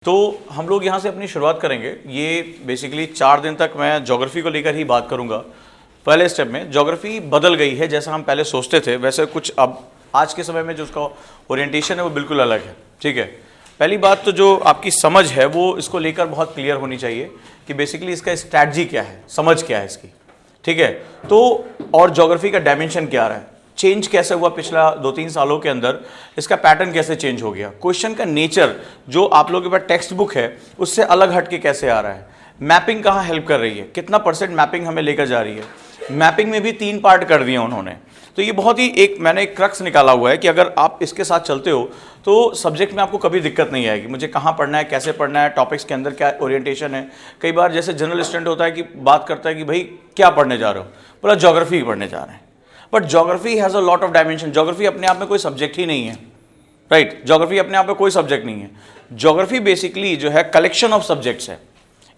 तो हम लोग यहाँ से अपनी शुरुआत करेंगे। ये बेसिकली 4 दिन तक मैं ज्योग्राफी को लेकर ही बात करूँगा। पहले स्टेप में ज्योग्राफी बदल गई है, जैसा हम पहले सोचते थे वैसे कुछ अब आज के समय में जो उसका ओरिएंटेशन है वो बिल्कुल अलग है। ठीक है, पहली बात तो जो आपकी समझ है वो इसको लेकर बहुत क्लियर होनी चाहिए कि बेसिकली इसका स्ट्रैटेजी क्या है, समझ क्या है इसकी। ठीक है, तो और ज्योग्राफी का डायमेंशन क्या रहा है, चेंज कैसे हुआ पिछला 2-3 सालों के अंदर, इसका पैटर्न कैसे चेंज हो गया, क्वेश्चन का नेचर जो आप लोगों के पास टेक्स्ट बुक है उससे अलग हट के कैसे आ रहा है, मैपिंग कहाँ हेल्प कर रही है, कितना % मैपिंग हमें लेकर जा रही है। मैपिंग में भी 3 पार्ट कर दिए उन्होंने। तो ये बहुत ही मैंने एक क्रक्स निकाला हुआ है कि अगर आप इसके साथ चलते हो तो सब्जेक्ट में आपको कभी दिक्कत नहीं आएगी। मुझे कहाँ पढ़ना है, कैसे पढ़ना है, टॉपिक्स के अंदर क्या ओरिएंटेशन है। कई बार जैसे जनरल स्टूडेंट होता है कि बात करता है कि भाई क्या पढ़ने जा रहे हो, बोला ज्योग्राफी पढ़ने जा रहे हैं। But geography has a lot of dimension. Geography अपने आप में कोई सब्जेक्ट ही नहीं है, राइट। ज्योग्राफी अपने आप में कोई सब्जेक्ट नहीं है। ज्योग्राफी बेसिकली जो है कलेक्शन ऑफ सब्जेक्ट्स है।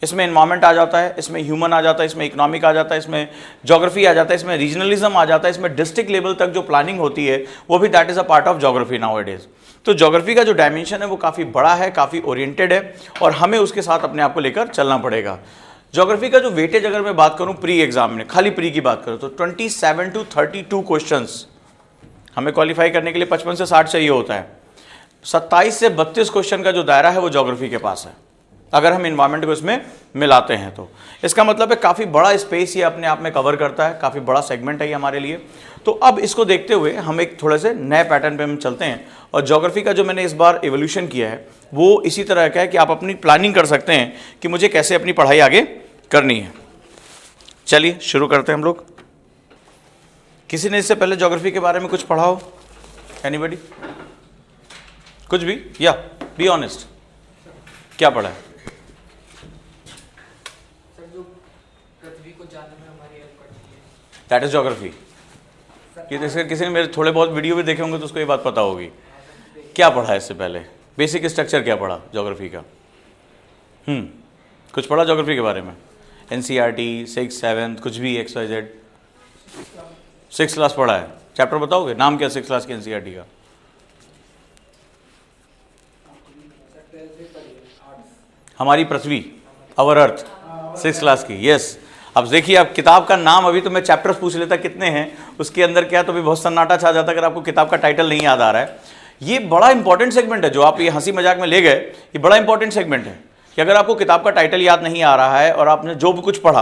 इसमें एनवायरमेंट आ जाता है, इसमें ह्यूमन आ जाता है, इसमें इकोनॉमिक आ जाता है, इसमें ज्योग्राफी आ जाता है, इसमें रीजनलिज्म आ जाता है, इसमें डिस्ट्रिक्ट लेवल तक जो प्लानिंग होती है वो भी that is a part of geography nowadays. तो ज्योग्राफी का जो डायमेंशन है वो काफ़ी बड़ा है, काफ़ी ओरिएंटेड है और हमें उसके साथ अपने आप को लेकर चलना पड़ेगा। ज्योग्राफी का जो वेटेज अगर मैं बात करूं प्री एग्जाम में, खाली प्री की बात करूं तो 27 to 32 क्वेश्चंस हमें क्वालिफाई करने के लिए 55 से 60 चाहिए होता है। 27 से 32 क्वेश्चन का जो दायरा है वो ज्योग्राफी के पास है, अगर हम इन्वायरमेंट को इसमें मिलाते हैं तो। इसका मतलब है काफ़ी बड़ा स्पेस ये अपने आप में कवर करता है, काफ़ी बड़ा सेगमेंट है ये हमारे लिए। तो अब इसको देखते हुए हम एक थोड़े से नए पैटर्न पे हम चलते हैं और ज्योग्राफी का जो मैंने इस बार एवोल्यूशन किया है वो इसी तरह का है कि आप अपनी प्लानिंग कर सकते हैं कि मुझे कैसे अपनी पढ़ाई आगे करनी है। चलिए शुरू करते हैं हम लोग। किसी ने इससे पहले ज्योग्राफी के बारे में कुछ पढ़ा हो? एनीबॉडी? कुछ भी? या बी ऑनेस्ट, क्या पढ़ा है? That is geography. किसी ने मेरे थोड़े बहुत वीडियो भी देखे होंगे तो उसको ये बात पता होगी। क्या पढ़ा है इससे पहले? बेसिक स्ट्रक्चर क्या पढ़ा ज्योग्राफी का? कुछ पढ़ा ज्योग्राफी के बारे में? NCERT 6th 7th कुछ भी XYZ? 6th क्लास पढ़ा है। चैप्टर बताओगे? नाम क्या 6th क्लास के NCERT का? हमारी पृथ्वी, अवर अर्थ, 6th क्लास की। यस। अब देखिए, आप किताब का नाम, अभी तो मैं चैप्टर्स पूछ लेता कितने हैं उसके अंदर क्या, तो भी बहुत सन्नाटा छा जाता अगर आपको किताब का टाइटल नहीं याद आ रहा है। ये बड़ा इंपॉर्टेंट सेगमेंट है जो आप ये हंसी मजाक में ले गए, ये बड़ा इंपॉर्टेंट सेगमेंट है कि अगर आपको किताब का टाइटल याद नहीं आ रहा है और आपने जो भी कुछ पढ़ा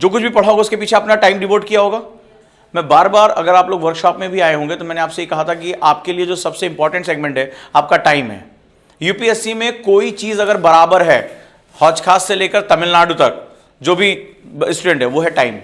होगा उसके पीछे अपना टाइम डिवोट किया होगा। मैं बार बार, अगर आप लोग वर्कशॉप में भी आए होंगे तो मैंने आपसे ये कहा था कि आपके लिए जो सबसे इंपॉर्टेंट सेगमेंट है आपका टाइम है। यूपीएससी में कोई चीज अगर बराबर है, हौज खास से लेकर तमिलनाडु तक जो भी स्टूडेंट है वो है टाइम।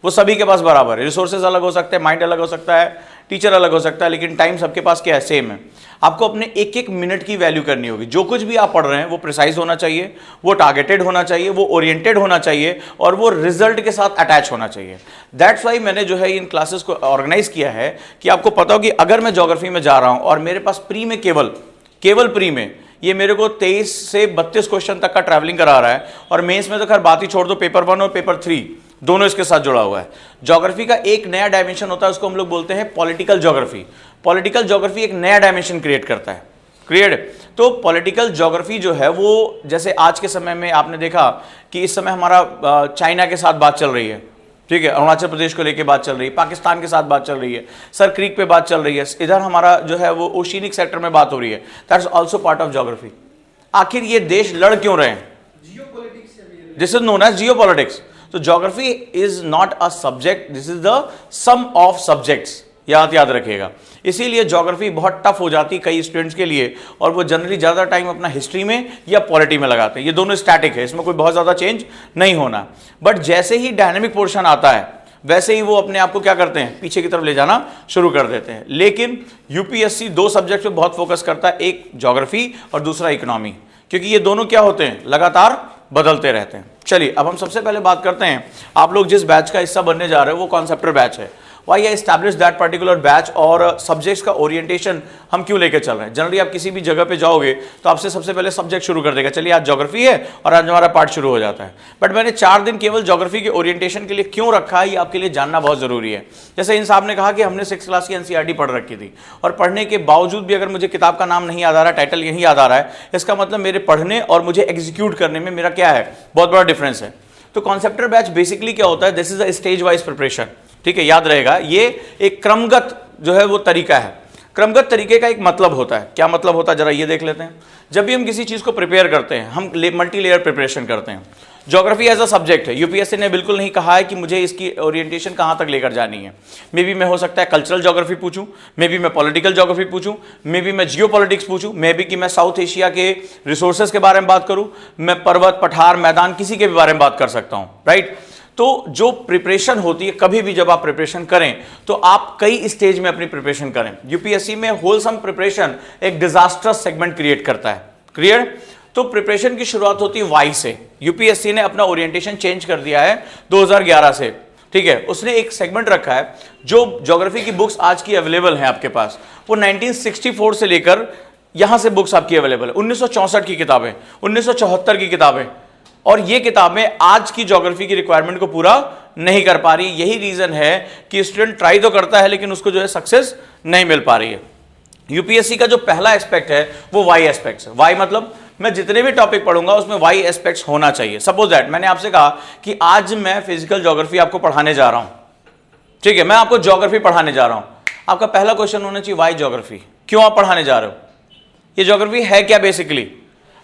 वो सभी के पास बराबर है। रिसोर्सेज अलग हो सकते हैं, माइंड अलग हो सकता है, टीचर अलग हो सकता है, लेकिन टाइम सबके पास क्या है, सेम है। आपको अपने एक एक मिनट की वैल्यू करनी होगी। जो कुछ भी आप पढ़ रहे हैं वो प्रिसाइज होना चाहिए, वो टारगेटेड होना चाहिए, वो ओरिएंटेड होना चाहिए और वो रिजल्ट के साथ अटैच होना चाहिए। दैट्स वाई मैंने जो है इन क्लासेस को ऑर्गेनाइज किया है कि आपको पता हो कि अगर मैं ज्योग्राफी में जा रहा हूं और मेरे पास प्री में केवल प्री में ये मेरे को 23 से 32 क्वेश्चन तक का ट्रैवलिंग करा रहा है और मेंस में तो खैर बात ही छोड़ दो, पेपर 1 और पेपर 3 दोनों इसके साथ जुड़ा हुआ है। ज्योग्राफी का एक नया डायमेंशन होता है, उसको हम लोग बोलते हैं पॉलिटिकल ज्योग्राफी। पॉलिटिकल ज्योग्राफी एक नया डायमेंशन क्रिएट करता है। तो पॉलिटिकल ज्योग्राफी जो है वो, जैसे आज के समय में आपने देखा कि इस समय हमारा चाइना के साथ बात चल रही है, ठीक है, अरुणाचल प्रदेश को लेके बात चल रही है, पाकिस्तान के साथ बात चल रही है, सर क्रीक पे बात चल रही है, इधर हमारा जो है वो ओशिनिक सेक्टर में बात हो रही है। That is also part of geography. आखिर ये देश लड़ क्यों रहे हैं? This is known as geopolitics. तो geography is not a subject, this is the sum of subjects, याद रखिएगा। इसीलिए ज्योग्राफी बहुत टफ हो जाती है कई स्टूडेंट्स के लिए और वो जनरली ज़्यादा टाइम अपना हिस्ट्री में या पॉलिटी में लगाते हैं। ये दोनों स्टैटिक है, इसमें कोई बहुत ज़्यादा चेंज नहीं होना। बट जैसे ही डायनेमिक पोर्शन आता है वैसे ही वो अपने आप को क्या करते हैं, पीछे की तरफ ले जाना शुरू कर देते हैं। लेकिन यूपीएससी 2 सब्जेक्ट पे बहुत फोकस करता है, एक ज्योग्राफी और दूसरा इकोनॉमी, क्योंकि ये दोनों क्या होते हैं, लगातार बदलते रहते हैं। चलिए अब हम सबसे पहले बात करते हैं, आप लोग जिस बैच का हिस्सा बनने जा रहे हो वो कॉन्सेप्टर बैच है why I establish that particular batch, और सब्जेक्ट्स का ओरिएंटेशन हम क्यों लेके चल रहे हैं। जनरली आप किसी भी जगह पे जाओगे तो आपसे सबसे पहले सब्जेक्ट शुरू कर देगा, चलिए आज ज्योग्राफी है और आज हमारा पार्ट शुरू हो जाता है। बट मैंने 4 दिन केवल ज्योग्राफी के ओरिएंटेशन के लिए क्यों रखा है, ये आपके लिए जानना बहुत जरूरी है। जैसे इन साहब ने कहा कि हमने 6th क्लास की एनसीईआरटी पढ़ रखी थी, और पढ़ने के बावजूद भी अगर मुझे किताब का नाम नहीं याद आ रहा, टाइटल यही याद आ रहा है, इसका मतलब मेरे पढ़ने और मुझे एग्जीक्यूट करने में मेरा क्या है, बहुत बड़ा डिफरेंस है। तो कॉन्सेप्टर बैच बेसिकली क्या होता है, this is a stage wise preparation. ठीक है, याद रहेगा, ये एक क्रमगत जो है वो तरीका है। क्रमगत तरीके का एक मतलब होता है, क्या मतलब होता है जरा ये देख लेते हैं। जब भी हम किसी चीज को प्रिपेयर करते हैं, हम मल्टी लेयर प्रिपरेशन करते हैं। ज्योग्राफी एज अ सब्जेक्ट है, यूपीएससी ने बिल्कुल नहीं कहा है कि मुझे इसकी ओरिएंटेशन कहाँ तक लेकर जानी है। मे बी मैं हो सकता है कल्चरल ज्योग्राफी पूछूं, मे बी मैं पॉलिटिकल ज्योग्राफी पूछूं, मे बी मैं जियो पॉलिटिक्स पूछूं, मे बी कि मैं साउथ एशिया के रिसोर्सेज के बारे में बात करूं, मैं पर्वत पठार मैदान किसी के भी बारे में बात कर सकता हूं, राइट। तो जो प्रिपरेशन होती है, कभी भी जब आप प्रिपरेशन करें तो आप कई स्टेज में अपनी प्रिपरेशन करें। यूपीएससी में होलसम प्रिपरेशन एक डिजास्टर्स सेगमेंट क्रिएट करता है, क्लियर। तो प्रिपरेशन की शुरुआत होती है वाई से। यूपीएससी ने अपना ओरिएंटेशन चेंज कर दिया है 2011 से, ठीक है। उसने एक सेगमेंट रखा है, जो ज्योग्राफी की बुक्स आज की अवेलेबल हैं आपके पास, वो 1964 से लेकर यहां से बुक्स आपकी अवेलेबल है। 1964 की किताबें, 1974 की किताबें, और ये किताबें आज की ज्योग्राफी की रिक्वायरमेंट को पूरा नहीं कर पा रही। यही रीजन है कि स्टूडेंट ट्राई तो करता है लेकिन उसको जो है सक्सेस नहीं मिल पा रही है। यूपीएससी का जो पहला एस्पेक्ट है वो वाई एस्पेक्ट है। वाई मतलब मैं जितने भी टॉपिक पढ़ूंगा उसमें वाई एस्पेक्ट्स होना चाहिए। सपोज दैट मैंने आपसे कहा कि आज मैं फिजिकल ज्योग्राफी आपको पढ़ाने जा रहा हूं, ठीक है, मैं आपको ज्योग्राफी पढ़ाने जा रहा हूं। आपका पहला क्वेश्चन होना चाहिए वाई ज्योग्राफी, क्यों आप पढ़ाने जा रहे हो, ये ज्योग्राफी है क्या basically,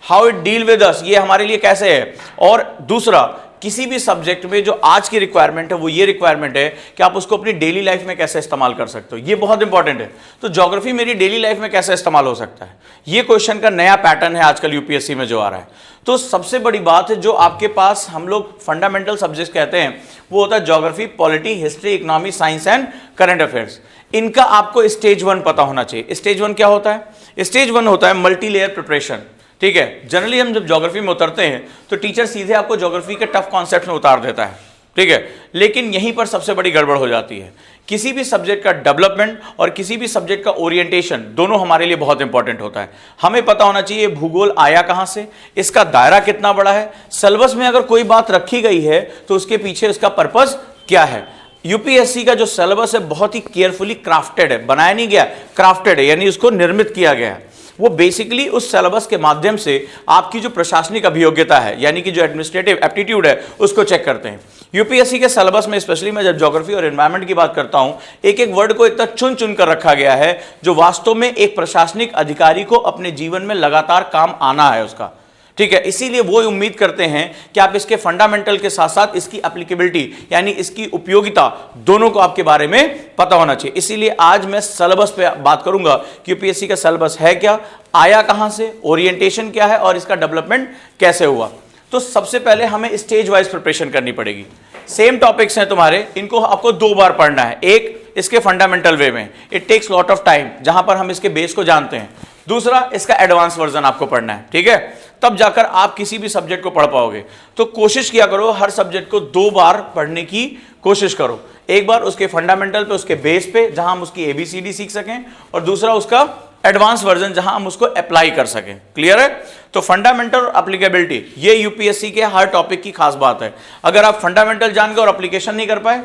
how it deal with us, ये हमारे लिए कैसे है। और दूसरा, किसी भी सब्जेक्ट में जो आज की रिक्वायरमेंट है वो ये रिक्वायरमेंट है कि आप उसको अपनी डेली लाइफ में कैसे इस्तेमाल कर सकते हो, ये बहुत इंपॉर्टेंट है। तो ज्योग्राफी मेरी डेली लाइफ में कैसे इस्तेमाल हो सकता है, ये क्वेश्चन का नया पैटर्न है आजकल यूपीएससी में जो आ रहा है। तो सबसे बड़ी बात है, जो आपके पास हम लोग फंडामेंटल सब्जेक्ट कहते हैं वो होता है geography, polity, history, economy, science and current affairs. इनका आपको स्टेज 1 पता होना चाहिए। स्टेज 1 क्या होता है, स्टेज 1 होता है मल्टी लेयर प्रिपरेशन, ठीक है। जनरली हम जब ज्योग्राफी में उतरते हैं तो टीचर सीधे आपको ज्योग्राफी के टफ कॉन्सेप्ट में उतार देता है, ठीक है। लेकिन यहीं पर सबसे बड़ी गड़बड़ हो जाती है। किसी भी सब्जेक्ट का डेवलपमेंट और किसी भी सब्जेक्ट का ओरिएंटेशन दोनों हमारे लिए बहुत इंपॉर्टेंट होता है। हमें पता होना चाहिए भूगोल आया कहां से, इसका दायरा कितना बड़ा है, सिलेबस में अगर कोई बात रखी गई है तो उसके पीछे उसका पर्पस क्या है। यूपीएससी का जो सिलेबस है बहुत ही केयरफुली क्राफ्टेड है, बनाया नहीं गया, क्राफ्टेड है, यानी उसको निर्मित किया गया है। वो बेसिकली उस सिलेबस के माध्यम से आपकी जो प्रशासनिक अभियोग्यता है, यानी कि जो एडमिनिस्ट्रेटिव एप्टीट्यूड है, उसको चेक करते हैं। यूपीएससी के सिलेबस में स्पेशली मैं जब ज्योग्राफी और एनवायरनमेंट की बात करता हूं, एक एक वर्ड को इतना चुन चुन कर रखा गया है जो वास्तव में एक प्रशासनिक अधिकारी को अपने जीवन में लगातार काम आना है उसका, ठीक है। इसीलिए वो उम्मीद करते हैं कि आप इसके फंडामेंटल के साथ साथ इसकी एप्लीकेबिलिटी यानी इसकी उपयोगिता दोनों को आपके बारे में पता होना चाहिए। इसीलिए आज मैं सिलेबस पे बात करूंगा कि यूपीएससी का सिलेबस है क्या, आया कहां से, ओरिएंटेशन क्या है और इसका डेवलपमेंट कैसे हुआ। तो सबसे पहले हमें स्टेज वाइज प्रिपरेशन करनी पड़ेगी। सेम टॉपिक्स हैं तुम्हारे, इनको आपको 2 बार पढ़ना है। एक इसके फंडामेंटल वे में, it takes lot of time, जहां पर हम इसके बेस को जानते हैं। दूसरा, इसका एडवांस वर्जन आपको पढ़ना है, ठीक है, तब जाकर आप किसी भी सब्जेक्ट को पढ़ पाओगे। तो कोशिश किया करो हर सब्जेक्ट को 2 बार पढ़ने की कोशिश करो। एक बार उसके फंडामेंटल पे, उसके बेस पे, जहां हम उसकी एबीसीडी सीख सकें, और दूसरा उसका एडवांस वर्जन जहां हम उसको अप्लाई कर सकें। क्लियर है। तो फंडामेंटल और एप्लीकेबिलिटी, ये यूपीएससी के हर टॉपिक की खास बात है। अगर आप फंडामेंटल जान गए और एप्लीकेशन नहीं कर पाए,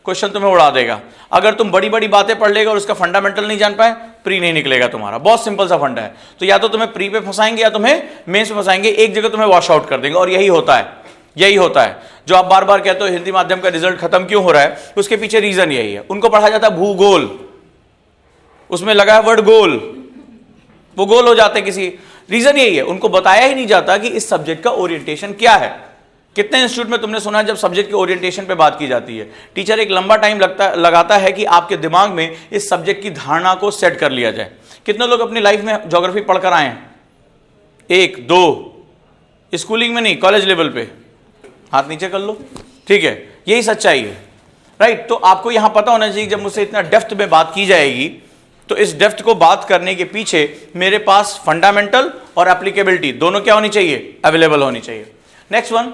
क्वेश्चन तुम्हें उड़ा देगा। अगर तुम बड़ी बड़ी बातें पढ़ लेगा और उसका फंडामेंटल नहीं जान पाए, प्री नहीं निकलेगा तुम्हारा। बहुत सिंपल सा फंडा है। तो या तो तुम्हें प्री पे फंसाएंगे या तुम्हें मेंस पे फंसाएंगे, एक जगह तुम्हें वॉश आउट कर देंगे। और यही होता है, यही होता है जो आप बार बार कहते हो हिंदी माध्यम का रिजल्ट खत्म क्यों हो रहा है, उसके पीछे रीजन यही है। उनको पढ़ा जाता है भूगोल, उसमें लगा है वर्ड गोल, वो गोल हो जाते किसी, रीजन यही है। उनको बताया ही नहीं जाता कि इस सब्जेक्ट का ओरिएंटेशन क्या है। कितने इंस्टीट्यूट में तुमने सुना है जब सब्जेक्ट के ओरिएंटेशन पे बात की जाती है, टीचर एक लंबा टाइम लगाता है कि आपके दिमाग में इस सब्जेक्ट की धारणा को सेट कर लिया जाए। कितने लोग अपनी लाइफ में ज्योग्राफी पढ़कर आए हैं, 1 2, स्कूलिंग में नहीं, कॉलेज लेवल पे, हाथ नीचे कर लो, ठीक है। यही सच्चाई है, राइट। तो आपको यहां पता होना चाहिए जब मुझसे इतना डेप्थ में बात की जाएगी तो इस डेप्थ को बात करने के पीछे मेरे पास फंडामेंटल और एप्लीकेबिलिटी दोनों क्या होनी चाहिए, अवेलेबल होनी चाहिए। नेक्स्ट वन,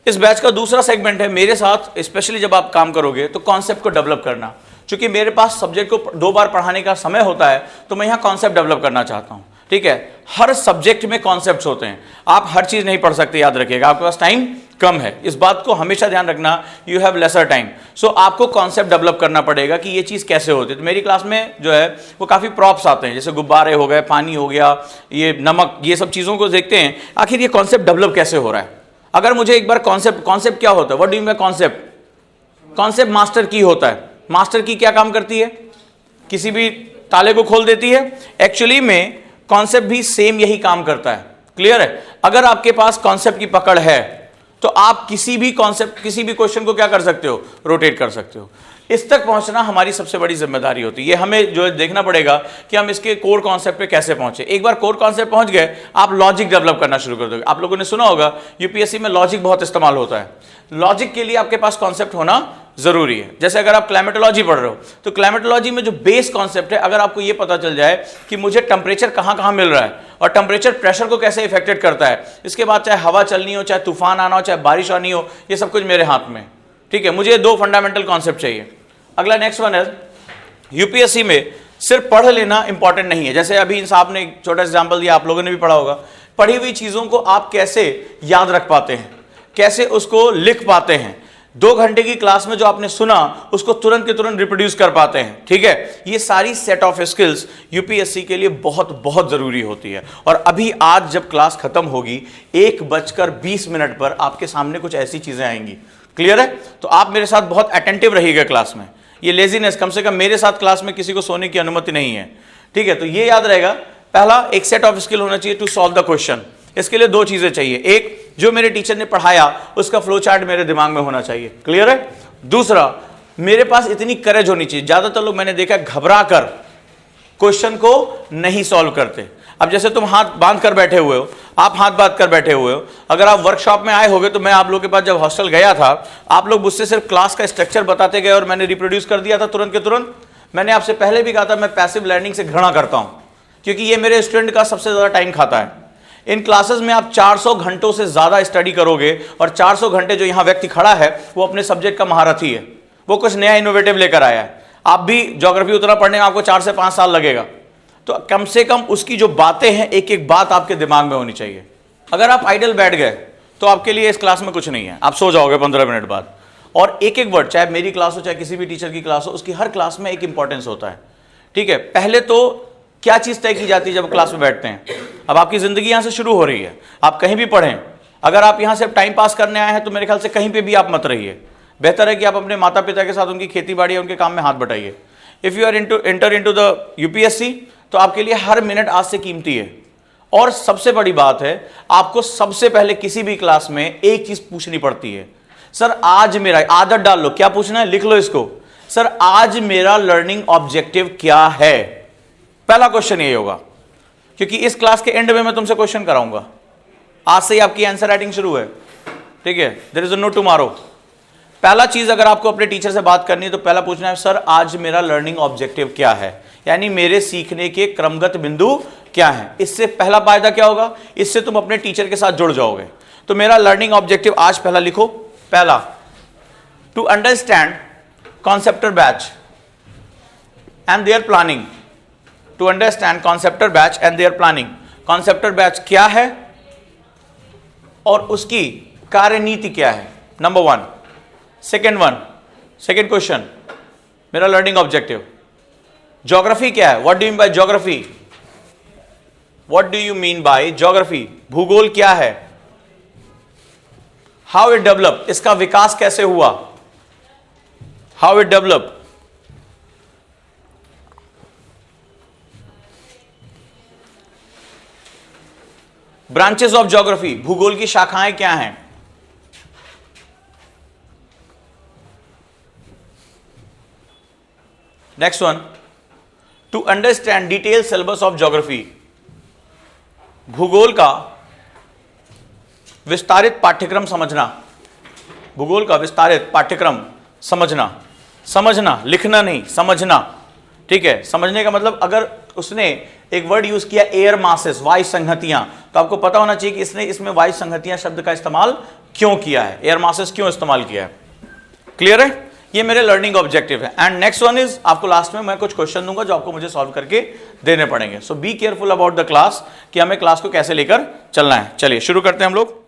इस बैच का दूसरा सेगमेंट है मेरे साथ, स्पेशली जब आप काम करोगे तो कॉन्सेप्ट को डेवलप करना। चूंकि मेरे पास सब्जेक्ट को 2 बार पढ़ाने का समय होता है तो मैं यहाँ कॉन्सेप्ट डेवलप करना चाहता हूँ। ठीक है, हर सब्जेक्ट में कॉन्सेप्ट्स होते हैं, आप हर चीज नहीं पढ़ सकते, याद रखिएगा, आपके पास टाइम कम है, इस बात को हमेशा ध्यान रखना, यू हैव लेसर टाइम। सो आपको कॉन्सेप्ट डेवलप करना पड़ेगा कि ये चीज कैसे होती है। तो मेरी क्लास में जो है वो काफी प्रॉप्स आते हैं, जैसे गुब्बारे हो गए, पानी हो गया, ये नमक, ये सब चीजों को देखते हैं आखिर ये कॉन्सेप्ट डेवलप कैसे हो रहा है। अगर मुझे एक बार कॉन्सेप्ट क्या होता है, what do you mean bye concept? Concept master की होता है। मास्टर की क्या काम करती है? किसी भी ताले को खोल देती है। एक्चुअली में कॉन्सेप्ट भी सेम यही काम करता है। क्लियर है? अगर आपके पास कॉन्सेप्ट की पकड़ है तो आप किसी भी कॉन्सेप्ट, किसी भी क्वेश्चन को क्या कर सकते हो, रोटेट कर सकते हो। इस तक पहुंचना हमारी सबसे बड़ी जिम्मेदारी होती है। ये हमें जो है देखना पड़ेगा कि हम इसके कोर कॉन्सेप्ट पे कैसे पहुंचे। एक बार कोर कॉन्सेप्ट पहुंच गए, आप लॉजिक डेवलप करना शुरू कर दोगे। आप लोगों ने सुना होगा यूपीएससी में लॉजिक बहुत इस्तेमाल होता है। लॉजिक के लिए आपके पास कॉन्सेप्ट होना जरूरी है। जैसे अगर आप क्लाइमेटोलॉजी पढ़ रहे हो तो क्लाइमेटोलॉजी में जो बेस कॉन्सेप्ट है, अगर आपको ये पता चल जाए कि मुझे टेम्परेचर कहाँ कहाँ मिल रहा है और टेम्परेचर प्रेशर को कैसे इफेक्टेड करता है, इसके बाद चाहे हवा चलनी हो, चाहे तूफान आना हो, चाहे बारिश आनी हो, ये सब कुछ मेरे हाथ में। ठीक है, मुझे 2 फंडामेंटल कॉन्सेप्ट चाहिए। अगला नेक्स्ट वन है, यूपीएससी में सिर्फ पढ़ लेना इंपॉर्टेंट नहीं है। जैसे अभी इन साहब ने एक छोटा एग्जाम्पल दिया, आप लोगों ने भी पढ़ा होगा। पढ़ी हुई चीजों को आप कैसे याद रख पाते हैं, कैसे उसको लिख पाते हैं। 2 घंटे की क्लास में जो आपने सुना उसको तुरंत के तुरंत रिप्रोड्यूस कर पाते हैं। ठीक है, ये सारी सेट ऑफ स्किल्स यूपीएससी के लिए बहुत बहुत जरूरी होती है। और अभी आज जब क्लास खत्म होगी 1:20 पर आपके सामने कुछ ऐसी चीजें आएंगी। क्लियर है? तो आप मेरे साथ बहुत अटेंटिव रहिएगा क्लास में। ये लेजीनेस, कम से कम मेरे साथ क्लास में किसी को सोने की अनुमति नहीं है। ठीक है, तो ये याद रहेगा। पहला, एक सेट ऑफ स्किल होना चाहिए टू सॉल्व द क्वेश्चन। इसके लिए 2 चीजें चाहिए। एक, जो मेरे टीचर ने पढ़ाया उसका फ्लो चार्ट मेरे दिमाग में होना चाहिए। क्लियर है? दूसरा, मेरे पास इतनी करेज होनी चाहिए। ज्यादातर लोग मैंने देखा घबरा कर क्वेश्चन को नहीं सॉल्व करते। अब जैसे तुम हाथ बांध कर बैठे हुए हो, आप हाथ बांध कर बैठे हुए हो, अगर आप वर्कशॉप में आए होगे तो मैं आप लोगों के पास जब हॉस्टल गया था, आप लोग मुझसे सिर्फ क्लास का स्ट्रक्चर बताते गए और मैंने रिप्रोड्यूस कर दिया था तुरंत के तुरंत। मैंने आपसे पहले भी कहा था मैं पैसिव लर्निंग से घृणा करता हूं, क्योंकि ये मेरे स्टूडेंट का सबसे ज्यादा टाइम खाता है। इन क्लासेस में आप 400 घंटों से ज्यादा स्टडी करोगे और 400 घंटे जो यहां व्यक्ति खड़ा है वो अपने सब्जेक्ट का महारथी है, वो कुछ नया इनोवेटिव लेकर आया है। आप भी ज्योग्राफी उतना पढ़ने में आपको 4 से 5 साल लगेगा, तो कम से कम उसकी जो बातें हैं, एक एक बात आपके दिमाग में होनी चाहिए। अगर आप आइडल बैठ गए तो आपके लिए इस क्लास में कुछ नहीं है, आप सो जाओगे 15 मिनट बाद। और एक एक वर्ड, चाहे मेरी क्लास हो चाहे किसी भी टीचर की क्लास हो, उसकी हर क्लास में एक इंपॉर्टेंस होता है। ठीक है, पहले तो क्या चीज तय की जाती है जब क्लास में बैठते हैं? अब आपकी जिंदगी यहां से शुरू हो रही है, आप कहीं भी पढ़ें। अगर आप यहां से टाइम पास करने आए हैं तो मेरे ख्याल से कहीं पे भी आप मत रहिए। बेहतर है कि आप अपने माता पिता के साथ उनकी खेती बाड़ी, उनके काम में हाथ बटाइए। If you are enter into the UPSC तो आपके लिए हर मिनट आज से कीमती है। और सबसे बड़ी बात है, आपको सबसे पहले किसी भी क्लास में एक चीज पूछनी पड़ती है, सर आज मेरा, आदत डाल लो, क्या पूछना है लिख लो इसको, सर आज मेरा लर्निंग ऑब्जेक्टिव क्या है। पहला क्वेश्चन यही होगा, क्योंकि इस क्लास के एंड में मैं तुमसे क्वेश्चन कराऊंगा। आज से ही आपकी आंसर राइटिंग शुरू है। ठीक है, देयर इज नो टुमारो। पहला चीज अगर आपको अपने टीचर से बात करनी है तो पहला पूछना है, सर आज मेरा लर्निंग ऑब्जेक्टिव क्या है, यानी मेरे सीखने के क्रमगत बिंदु क्या है। इससे पहला फायदा क्या होगा, इससे तुम अपने टीचर के साथ जुड़ जाओगे। तो मेरा लर्निंग ऑब्जेक्टिव आज पहला लिखो। पहला, to understand conceptor batch and their planning. To understand conceptor batch and their planning. Conceptor batch क्या है और उसकी कार्यनीति क्या है, नंबर 1। सेकेंड क्वेश्चन, मेरा लर्निंग ऑब्जेक्टिव। ज्योग्राफी क्या है, what do you mean by geography, what do you mean by geography. भूगोल क्या है, हाउ इट डेवलप, इसका विकास कैसे हुआ, how it develop. Branches of geography, भूगोल की शाखाएं क्या हैं। Next one, to understand detail syllabus of geography. भूगोल का विस्तारित पाठ्यक्रम समझना, भूगोल का विस्तारित पाठ्यक्रम समझना, लिखना नहीं, समझना। ठीक है, समझने का मतलब अगर उसने एक वर्ड यूज किया एयर मासेस, वायु संहतियां, तो आपको पता होना चाहिए कि इसने इसमें वायु संहतियां शब्द का इस्तेमाल क्यों किया है, एयर मासेस क्यों इस्तेमाल किया है। क्लियर है? ये मेरे लर्निंग ऑब्जेक्टिव है। एंड नेक्स्ट वन इज, आपको लास्ट में मैं कुछ क्वेश्चन दूंगा जो आपको मुझे सॉल्व करके देने पड़ेंगे। So be careful about the class, कि हमें क्लास को कैसे लेकर चलना है। चलिए शुरू करते हैं हम लोग।